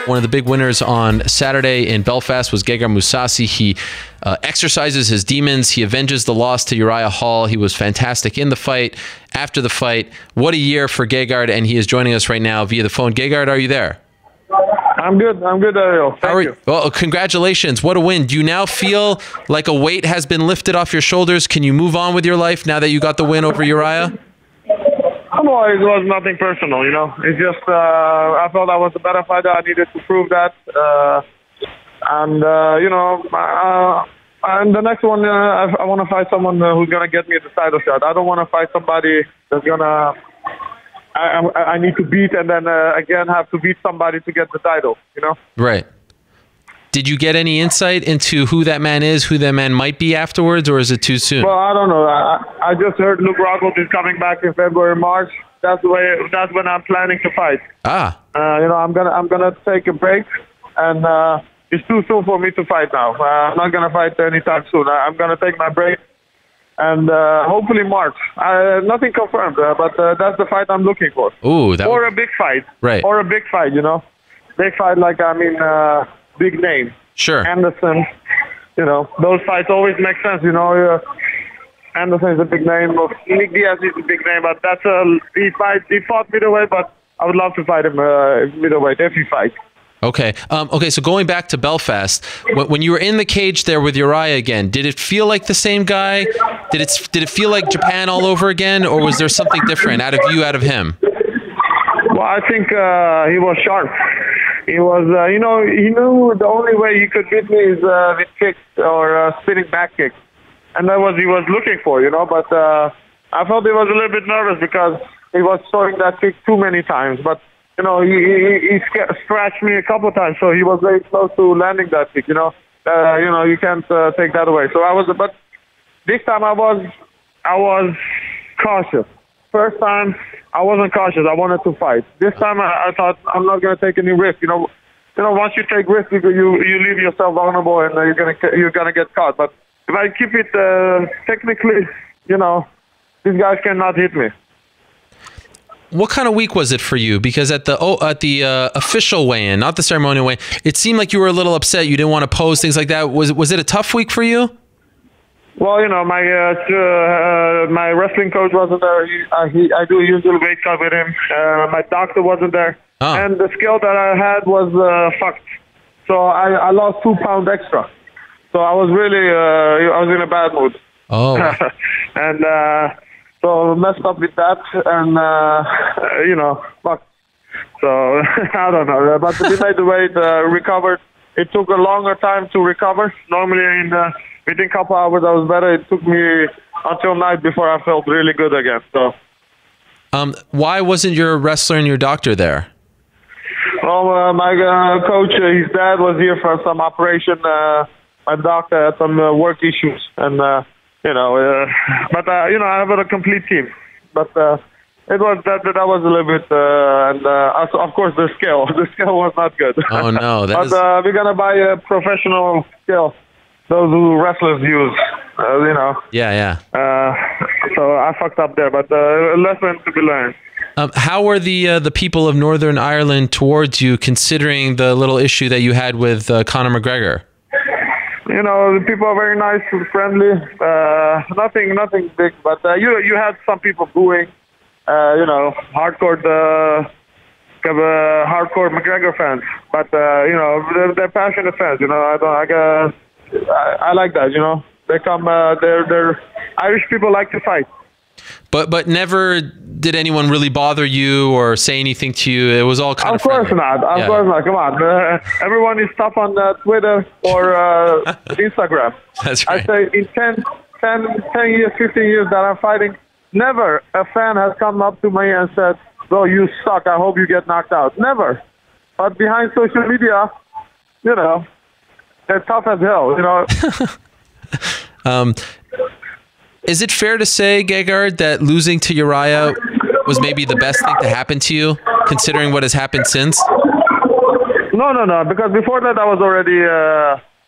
One of the big winners on Saturday in Belfast was Gegard Mousasi. He exercises his demons. He avenges the loss to Uriah Hall. He was fantastic in the fight, after the fight. What a year for Gegard, and he is joining us right now via the phone. Gegard, are you there? I'm good, Ariel. Thank you. Well, congratulations. What a win. Do you now feel like a weight has been lifted off your shoulders? Can you move on with your life now that you got the win over Uriah? Well, it was nothing personal, you know. It's just I felt I was a better fighter. I needed to prove that. And the next one, I want to fight someone who's going to get me the title shot. I don't want to fight somebody that's going to... I need to beat and then again have to beat somebody to get the title, you know? Right. Did you get any insight into who that man is, who that man might be afterwards, or is it too soon? Well, I don't know. I just heard Luke Rockhold is coming back in February, March. That's when I'm planning to fight. I'm gonna take a break, and it's too soon for me to fight now. I'm not gonna fight anytime soon. I'm gonna take my break, and hopefully March. Nothing confirmed, but that's the fight I'm looking for. Ooh, or a big fight, right? Or a big fight, you know, big fight big name. Sure. Anderson, you know, those fights always make sense, you know. Anderson is a big name. Nick Diaz is a big name, but that's he fought middleweight, but I would love to fight him middleweight if he fights. Okay. Okay. So going back to Belfast, when you were in the cage there with Uriah again, did it feel like the same guy? Did it feel like Japan all over again, or was there something different out of you, out of him? Well, I think he was sharp. He was, he knew the only way he could beat me is with kicks or spinning back kicks. And that was he was looking for, you know. But I felt he was a little bit nervous because he was throwing that kick too many times. But, you know, he scratched me a couple of times, so he was very close to landing that kick, you know. You can't take that away. So but this time I was cautious. First time, I wasn't cautious. I wanted to fight. This time, I thought I'm not going to take any risk. You know, once you take risk, you leave yourself vulnerable, and you're gonna get caught. But if I keep it technically, you know, these guys cannot hit me. What kind of week was it for you? Because at the official weigh-in, not the ceremonial weigh-in, it seemed like you were a little upset. You didn't want to pose, things like that. Was it a tough week for you? Well, you know, my wrestling coach wasn't there. I do usually weight cut with him. My doctor wasn't there. Oh. And the scale that I had was fucked. So I lost 2 pounds extra. So I was really, I was in a bad mood. Oh. And so messed up with that, and, you know, fuck. So I don't know. But we made the weight, recovered. It took a longer time to recover. Normally within a couple hours I was better. It took me until night before I felt really good again. So, why wasn't your wrestler and your doctor there? Well, my coach, his dad was here for some operation. My doctor had some work issues, and you know, but you know, I have a complete team. But it was that was a little bit, and of course the scale was not good. Oh no, we're gonna buy a professional scale. Those who wrestlers use, you know. Yeah. So I fucked up there, but a lesson to be learned. How were the people of Northern Ireland towards you, considering the little issue that you had with Conor McGregor? You know, the people are very nice and friendly. Nothing big, but you had some people booing. You know, hardcore McGregor fans, but you know, they're passionate fans. You know, I like that, you know. They come, they're Irish people like to fight. But never did anyone really bother you or say anything to you? It was all kind of course not. Of course not. Come on. Everyone is tough on Twitter or Instagram. That's right. I say in 10 years, 15 years that I'm fighting, never a fan has come up to me and said, "Bro, you suck. I hope you get knocked out." Never. But behind social media, you know, they're tough as hell, you know. Is it fair to say, Gegard, that losing to Uriah was maybe the best thing to happen to you, considering what has happened since? No, because before that I was already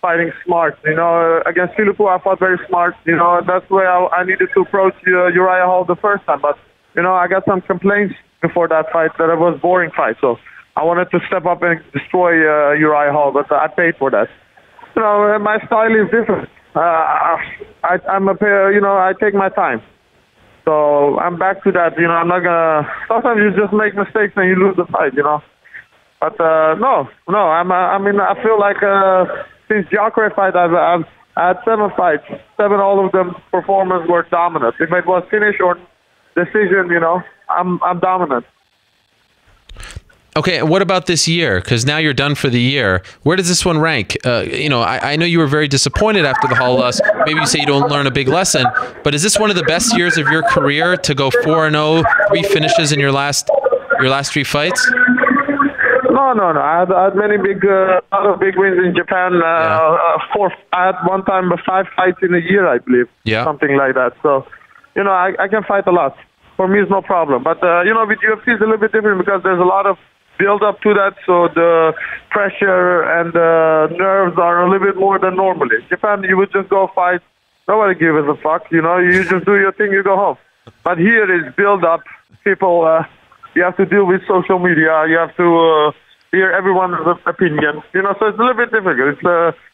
fighting smart. You know, against Philippou I fought very smart. You know, that's the way I needed to approach Uriah Hall the first time. But, you know, I got some complaints before that fight that it was a boring fight. So I wanted to step up and destroy Uriah Hall, but I paid for that. You know, my style is different. I take my time. So I'm back to that. You know, I'm not gonna. Sometimes you just make mistakes and you lose the fight. You know, but no. I feel like since Jacare fight, I've had 7 fights. 7, all of them performers were dominant. If it was finish or decision, you know, I'm dominant. Okay, what about this year? Because now you're done for the year. Where does this one rank? I know you were very disappointed after the Hall loss. Maybe you say you don't learn a big lesson, but is this one of the best years of your career to go 4-0, 3 finishes in your last 3 fights? No. I had many lot of big wins in Japan. 4. I had one time 5 fights in a year, I believe. Yeah. Something like that. So, you know, I can fight a lot. For me, it's no problem. But, with UFC, it's a little bit different because there's a lot of build up to that, so the pressure and the nerves are a little bit more than normally. Japan, you would just go fight. Nobody gives a fuck, you know. You just do your thing, you go home. But here is build up. People, you have to deal with social media. You have to hear everyone's opinion. You know, so it's a little bit difficult.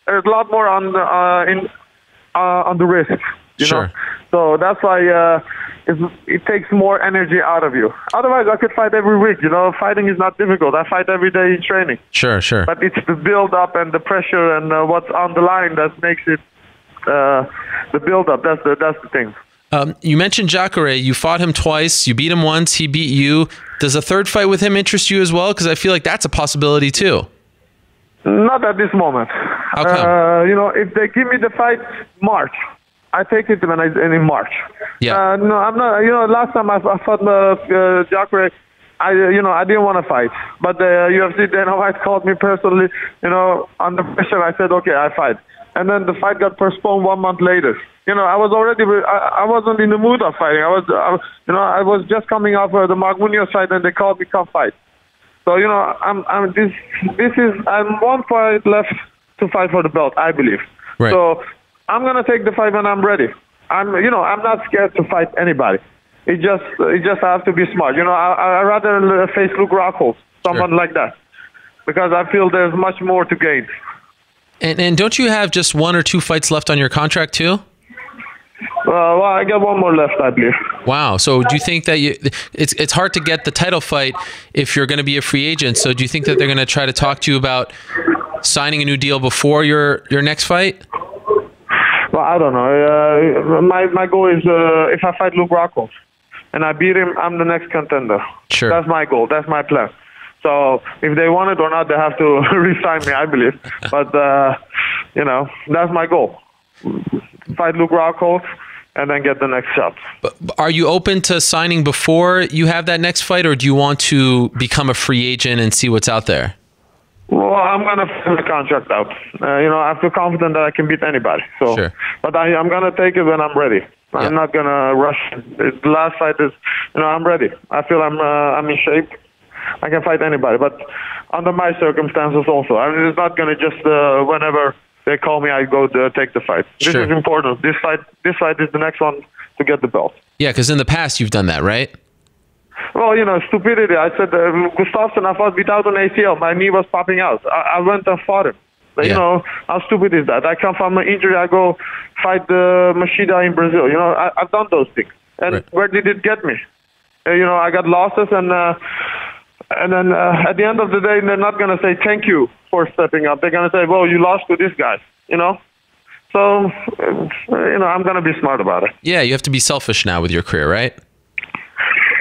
There's a lot more on the risk. You know? So that's why it takes more energy out of you. Otherwise, I could fight every week. You know, fighting is not difficult. I fight every day in training. Sure. But it's the build-up and the pressure and what's on the line that makes it the build-up. That's the thing. You mentioned Jacare. You fought him twice. You beat him once. He beat you. Does a third fight with him interest you as well? Because I feel like that's a possibility too. Not at this moment. How come? You know, if they give me the fight March, I take it in March. Yeah. No, I'm not. You know, last time I fought Jacare, I didn't want to fight, but the UFC Dana White called me personally. You know, under pressure, I said, okay, I fight, and then the fight got postponed 1 month later. You know, I wasn't in the mood of fighting. I was just coming off the Mark Munoz fight, and they called me, come fight. So you know, I'm 1 fight left to fight for the belt, I believe. Right. So I'm gonna take the fight when I'm ready. I'm not scared to fight anybody. It just have to be smart. You know, I rather face Luke Rockhold, someone like that, because I feel there's much more to gain. And don't you have just 1 or 2 fights left on your contract too? Well, I got 1 more left, I believe. Wow. So do you think that it's hard to get the title fight if you're going to be a free agent? So do you think that they're going to try to talk to you about signing a new deal before your next fight? Well, I don't know. My goal is if I fight Luke Rockhold and I beat him, I'm the next contender. Sure. That's my goal. That's my plan. So if they want it or not, they have to re-sign me, I believe. But, that's my goal. Fight Luke Rockhold and then get the next shot. But are you open to signing before you have that next fight, or do you want to become a free agent and see what's out there? Well, I'm going to fill the contract out. I feel confident that I can beat anybody. So, sure. But I'm going to take it when I'm ready. I'm not going to rush. The last fight is, I'm ready. I feel I'm in shape. I can fight anybody. But under my circumstances also. I'm just not going to just, whenever they call me, I go to take the fight. This is important. This fight is the next one to get the belt. Yeah, because in the past you've done that, right? Well, stupidity. I said, Gustafsson, I fought without an ACL. My knee was popping out. I went and fought him. But, how stupid is that? I come from an injury. I go fight Machida in Brazil. I've done those things. And where did it get me? I got losses, and then at the end of the day, they're not going to say thank you for stepping up. They're going to say, well, you lost to this guy, So, I'm going to be smart about it. Yeah, you have to be selfish now with your career, right?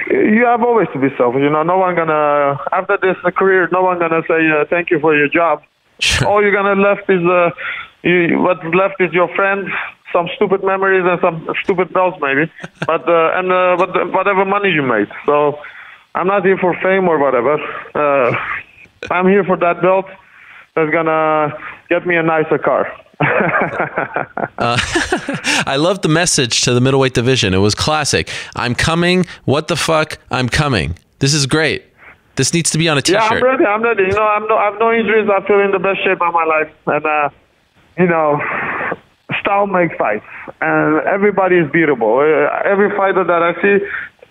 You have always to be selfish. No one gonna, after this career, no one gonna say thank you for your job. Sure. All you're gonna left is what's left is your friends, some stupid memories, and some stupid belts maybe, but whatever money you made. So I'm not here for fame or whatever. I'm here for that belt that's gonna get me a nicer car. I love the message to the middleweight division. It was classic. I'm coming. What the fuck? I'm coming. This is great. This needs to be on a t-shirt. Yeah, I'm ready. I have no injuries. I feel in the best shape of my life. And, style makes fights. And everybody is beatable. Every fighter that I see,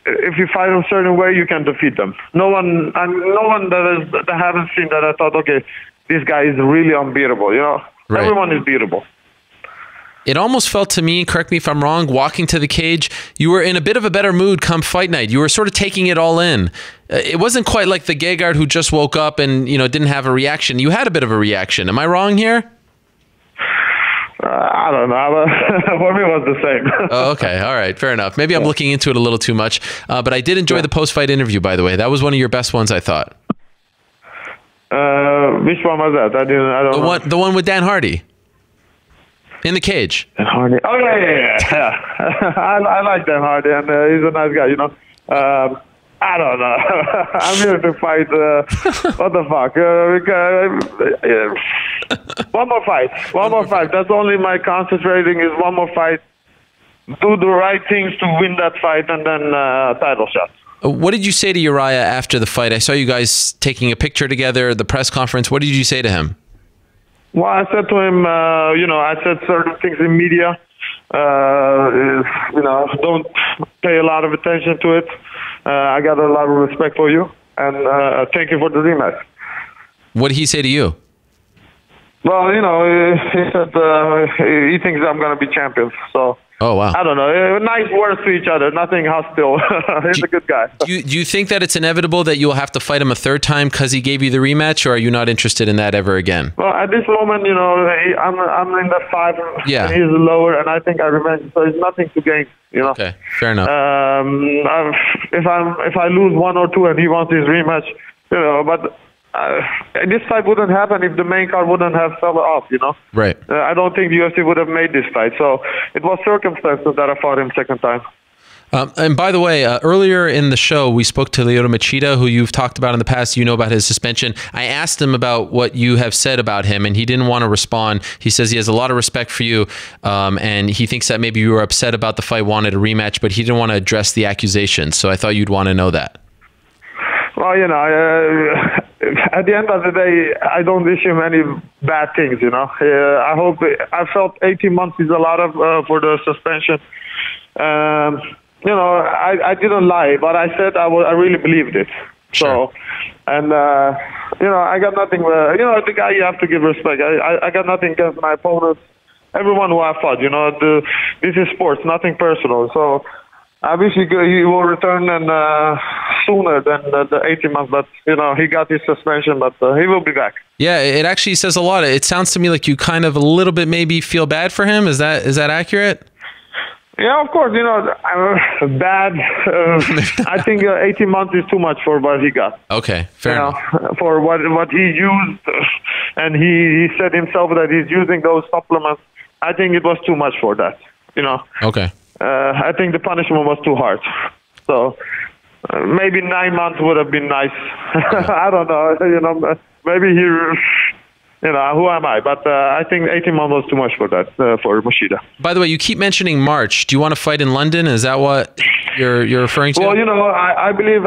if you fight a certain way, you can defeat them. No one that I haven't seen that I thought, okay, this guy is really unbeatable. You know, Right. Everyone is beatable. It almost felt to me, correct me if I'm wrong, walking to the cage, you were in a bit of a better mood come fight night. You were sort of taking it all in. It wasn't quite like the Gegard who just woke up and, you know, didn't have a reaction. You had a bit of a reaction. Am I wrong here? I don't know. For me, it was the same. Oh, okay. All right. Fair enough. Maybe I'm looking into it a little too much. But I did enjoy the post-fight interview, by the way. That was one of your best ones, I thought. Which one was that? I don't know. The one with Dan Hardy. In the cage. Dan Hardy. Oh, yeah. I like Dan Hardy, and he's a nice guy, you know. I don't know. I'm here to fight. What the fuck? One more fight. One more fight. That's only my concentrating is one more fight. Do the right things to win that fight, and then title shot. What did you say to Uriah after the fight? I saw you guys taking a picture together, the press conference. What did you say to him? Well, I said to him, I said certain things in media. Don't pay a lot of attention to it. I got a lot of respect for you, and thank you for the rematch. What did he say to you? Well, he said he thinks I'm going to be champion. So, oh, wow. I don't know. Nice words to each other. Nothing hostile. He's a good guy. Do you think that it's inevitable that you'll have to fight him a third time because he gave you the rematch, or are you not interested in that ever again? Well, at this moment, I'm in the 5, yeah. And he's lower, and I think I revenge. So it's nothing to gain. Okay, fair enough. If I lose 1 or 2 and he wants his rematch, but this fight wouldn't happen if the main card wouldn't have fell off, Right. I don't think the UFC would have made this fight. So it was circumstances that I fought him second time. And by the way, earlier in the show, we spoke to Lyoto Machida, who you've talked about in the past. You know about his suspension. I asked him about what you have said about him, and he didn't want to respond. He says he has a lot of respect for you, and he thinks that maybe you were upset about the fight, wanted a rematch, but he didn't want to address the accusations. So I thought you'd want to know that. Well, at the end of the day, I don't wish him any bad things, I felt 18 months is a lot of for the suspension. I didn't lie, but I said I really believed it. Sure. So, and I got nothing. The guy you have to give respect. I got nothing against my opponents. Everyone who I fought, this is sports, nothing personal. So I wish he will return and sooner than the 18 months. But he got his suspension, but he will be back. Yeah, it actually says a lot. It sounds to me like you kind of a little bit maybe feel bad for him. Is that accurate? Yeah, of course. Bad. I think 18 months is too much for what he got. Okay, fair enough. For what he used, and he said himself that he's using those supplements. I think it was too much for that. Okay. I think the punishment was too hard. So maybe 9 months would have been nice. I don't know. Maybe who am I? But I think 18 months was too much for that, for Machida. By the way, you keep mentioning March. Do you want to fight in London? Is that what you're referring to? Well, I believe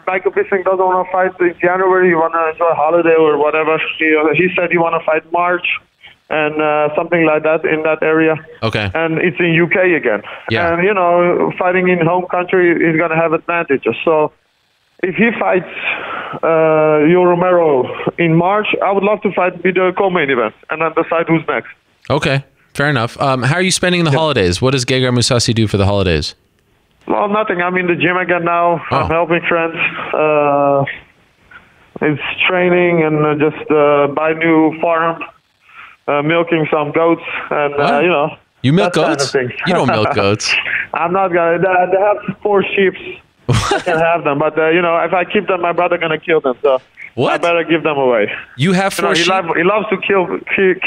Michael Bisping doesn't want to fight in January. He want to enjoy a holiday or whatever. He said he want to fight March and something like that in that area. Okay. And it's in UK again. Yeah. And, fighting in home country is going to have advantages. So if he fights Romero in March, I would love to fight with the co-main event and then decide who's next. Okay, fair enough. How are you spending the holidays? What does Gegard Mousasi do for the holidays? Well, nothing. I'm in the gym again now. Oh. I'm helping friends. It's training and just buy new farm, milking some goats, and You milk goats? Kind of You don't milk goats. I'm not gonna. They have 4 sheep. I can have them, but if I keep them, my brother gonna kill them. So what? I better give them away. You have 4 sheep? He loves to kill sheep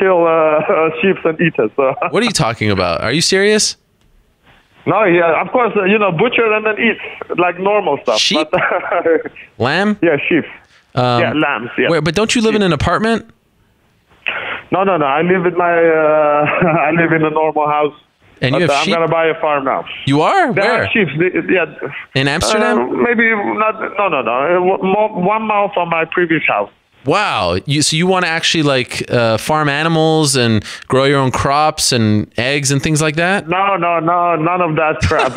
and eat it. So. What are you talking about? Are you serious? No, yeah, of course. Butcher and then eat like normal stuff. Sheep? But, Lamb? Yeah, sheep. Yeah, lambs. Yeah. But don't you live in an apartment? No. I live in I live in a normal house. And you have I'm sheep? gonna buy a farm now. You are? They Where? have sheep. Yeah. In Amsterdam? Maybe not. No. 1 mile from my previous house. Wow. So you want to actually like farm animals and grow your own crops and eggs and things like that? No, none of that crap.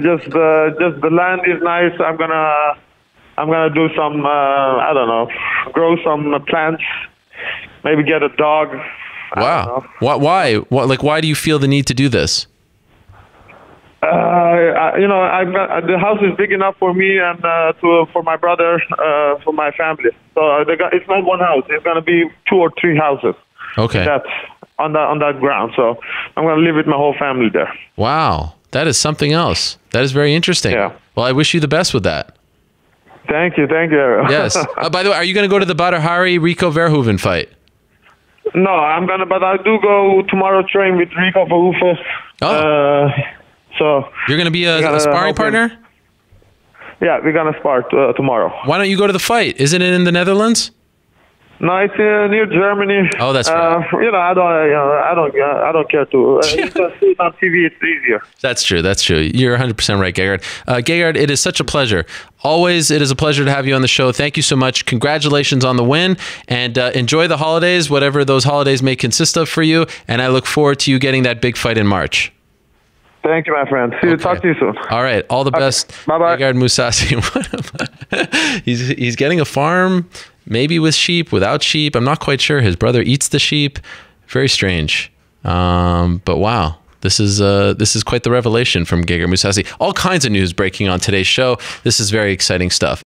Just the land is nice. I'm gonna do some I don't know, grow some plants, maybe get a dog. Wow. Why? Why do you feel the need to do this? The house is big enough for me and for my brother, for my family. So it's not one house. It's going to be 2 or 3 houses. Okay. That's on that ground. So I'm going to live with my whole family there. Wow. That is something else. That is very interesting. Yeah. Well, I wish you the best with that. Thank you. Yes. By the way, are you going to go to the Badr Hari Rico Verhoeven fight? No, but I do go tomorrow train with Rico Verhoeven. Oh. So you're going to be a sparring partner? Yeah, we're going to spar tomorrow. Why don't you go to the fight? Isn't it in the Netherlands? No, it's near Germany. Oh, that's right. I don't care to. See it on TV. It's easier. That's true. You're 100% right, Gegard. Gegard, it is such a pleasure. Always, it is a pleasure to have you on the show. Thank you so much. Congratulations on the win, and enjoy the holidays, whatever those holidays may consist of for you. And I look forward to you getting that big fight in March. Thank you, my friend. Talk to you soon. All right. All the best. Bye-bye. Gegard Mousasi. He's getting a farm, maybe with sheep, without sheep. I'm not quite sure. His brother eats the sheep. Very strange. But wow. This is quite the revelation from Gegard Mousasi. All kinds of news breaking on today's show. This is very exciting stuff.